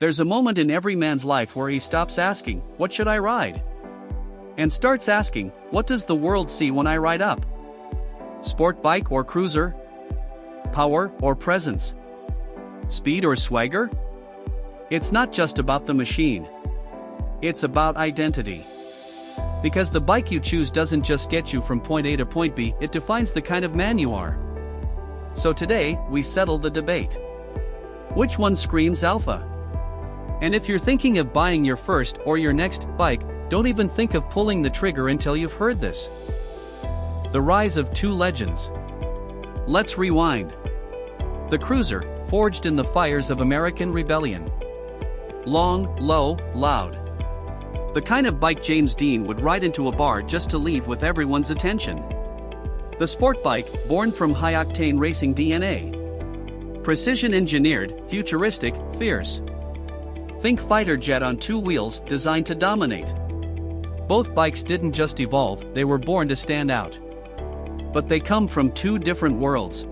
There's a moment in every man's life where he stops asking, "What should I ride?" and starts asking, "What does the world see when I ride up? Sport bike or cruiser? Power or presence? Speed or swagger?" It's not just about the machine. It's about identity. Because the bike you choose doesn't just get you from point A to point B, it defines the kind of man you are. So today, we settle the debate. Which one screams alpha? And if you're thinking of buying your first or your next bike, don't even think of pulling the trigger until you've heard this. The rise of two legends. Let's rewind. The cruiser, forged in the fires of American rebellion. Long, low, loud. The kind of bike James Dean would ride into a bar just to leave with everyone's attention. The sport bike, born from high-octane racing DNA. Precision-engineered, futuristic, fierce. Think fighter jet on two wheels, designed to dominate. Both bikes didn't just evolve, they were born to stand out. But they come from two different worlds.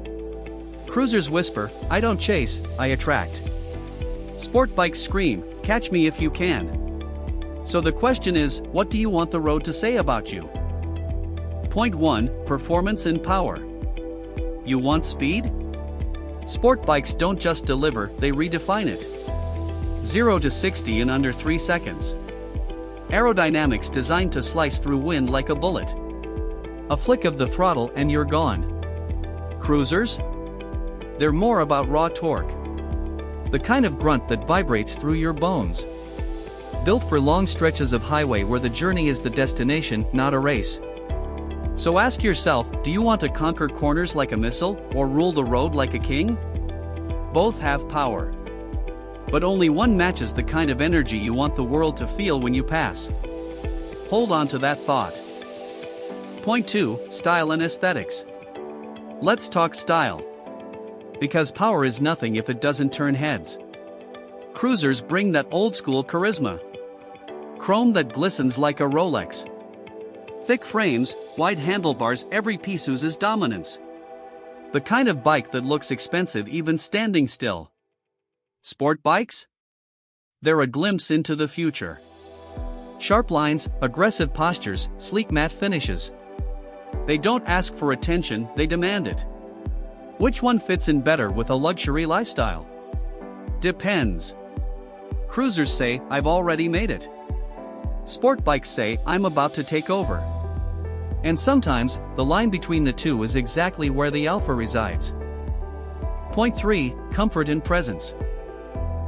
Cruisers whisper, "I don't chase, I attract." Sport bikes scream, "Catch me if you can." So the question is, what do you want the road to say about you? Point 1, performance and power. You want speed? Sport bikes don't just deliver, they redefine it. 0 to 60 in under 3 seconds. Aerodynamics designed to slice through wind like a bullet. A flick of the throttle and you're gone. Cruisers? They're more about raw torque. The kind of grunt that vibrates through your bones. Built for long stretches of highway where the journey is the destination, not a race. So ask yourself, do you want to conquer corners like a missile, or rule the road like a king? Both have power. But only one matches the kind of energy you want the world to feel when you pass. Hold on to that thought. Point 2, style and aesthetics. Let's talk style. Because power is nothing if it doesn't turn heads. Cruisers bring that old-school charisma. Chrome that glistens like a Rolex. Thick frames, wide handlebars, every piece oozes dominance. The kind of bike that looks expensive even standing still. Sport bikes? They're a glimpse into the future. Sharp lines, aggressive postures, sleek matte finishes. They don't ask for attention, they demand it. Which one fits in better with a luxury lifestyle? Depends. Cruisers say, "I've already made it." Sport bikes say, "I'm about to take over." And sometimes, the line between the two is exactly where the alpha resides. Point 3, comfort and presence.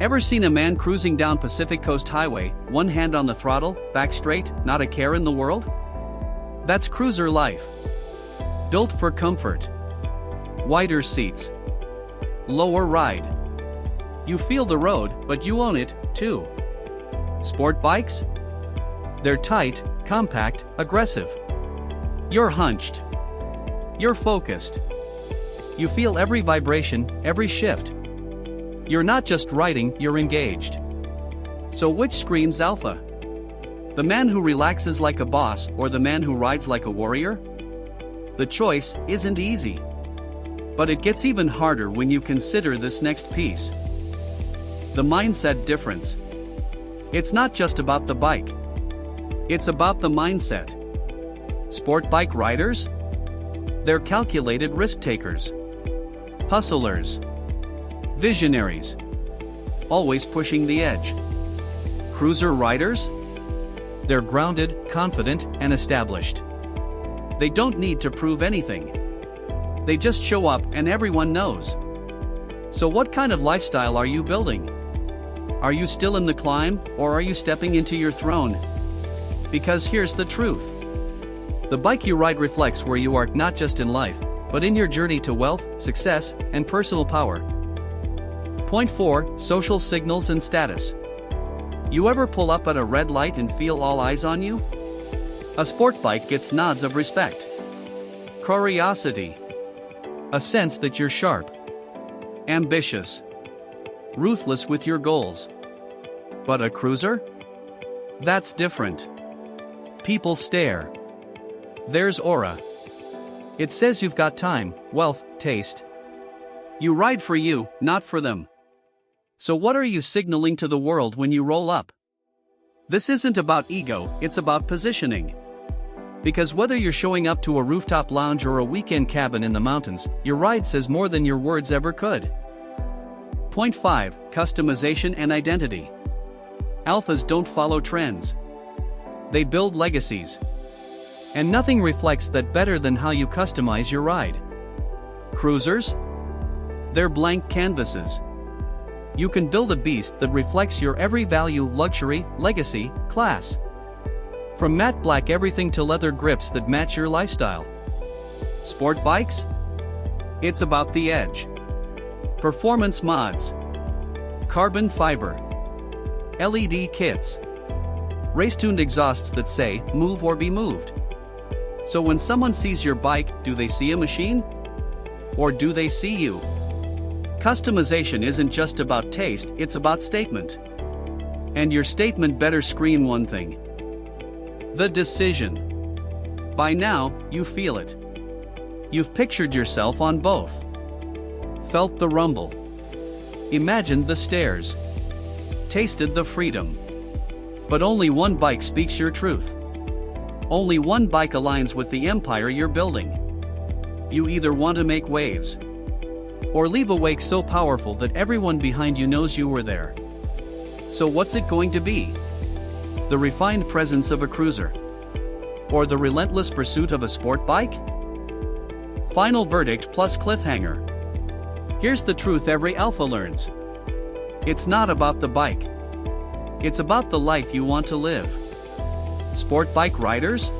Ever seen a man cruising down Pacific Coast Highway, one hand on the throttle, back straight, not a care in the world? That's cruiser life. Built for comfort. Wider seats. Lower ride. You feel the road, but you own it, too. Sport bikes? They're tight, compact, aggressive. You're hunched. You're focused. You feel every vibration, every shift. You're not just riding, you're engaged. So which screams alpha? The man who relaxes like a boss or the man who rides like a warrior? The choice isn't easy. But it gets even harder when you consider this next piece. The mindset difference. It's not just about the bike. It's about the mindset. Sport bike riders? They're calculated risk takers. Hustlers. Visionaries. Always pushing the edge. Cruiser riders? They're grounded, confident, and established. They don't need to prove anything. They just show up and everyone knows. So what kind of lifestyle are you building? Are you still in the climb, or are you stepping into your throne? Because here's the truth. The bike you ride reflects where you are, not just in life, but in your journey to wealth, success, and personal power. Point 4, social signals and status. You ever pull up at a red light and feel all eyes on you? A sport bike gets nods of respect. Curiosity. A sense that you're sharp. Ambitious. Ruthless with your goals. But a cruiser? That's different. People stare. There's aura. It says you've got time, wealth, taste. You ride for you, not for them. So what are you signaling to the world when you roll up? This isn't about ego, it's about positioning. Because whether you're showing up to a rooftop lounge or a weekend cabin in the mountains, your ride says more than your words ever could. Point 5. Customization and identity. Alphas don't follow trends. They build legacies. And nothing reflects that better than how you customize your ride. Cruisers? They're blank canvases. You can build a beast that reflects your every value, luxury, legacy, class. From matte black everything to leather grips that match your lifestyle. Sport bikes? It's about the edge. Performance mods. Carbon fiber. LED kits. Race-tuned exhausts that say, move or be moved. So when someone sees your bike, do they see a machine? Or do they see you? Customization isn't just about taste, it's about statement. And your statement better scream one thing. The decision. By now, you feel it. You've pictured yourself on both. Felt the rumble. Imagined the stairs. Tasted the freedom. But only one bike speaks your truth. Only one bike aligns with the empire you're building. You either want to make waves, or leave a wake so powerful that everyone behind you knows you were there. So what's it going to be? The refined presence of a cruiser? Or the relentless pursuit of a sport bike? Final verdict plus cliffhanger. Here's the truth every alpha learns. It's not about the bike. It's about the life you want to live. Sport bike riders?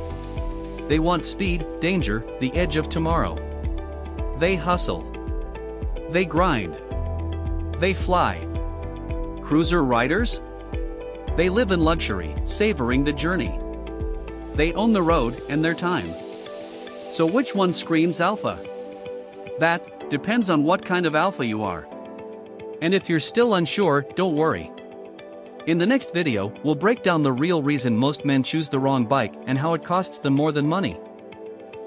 They want speed, danger, the edge of tomorrow. They hustle. They grind. They fly. Cruiser riders? They live in luxury, savoring the journey. They own the road and their time. So which one screams alpha? That depends on what kind of alpha you are. And if you're still unsure, don't worry. In the next video, we'll break down the real reason most men choose the wrong bike and how it costs them more than money.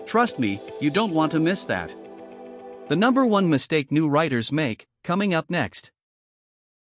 Trust me, you don't want to miss that. The #1 mistake new riders make, coming up next.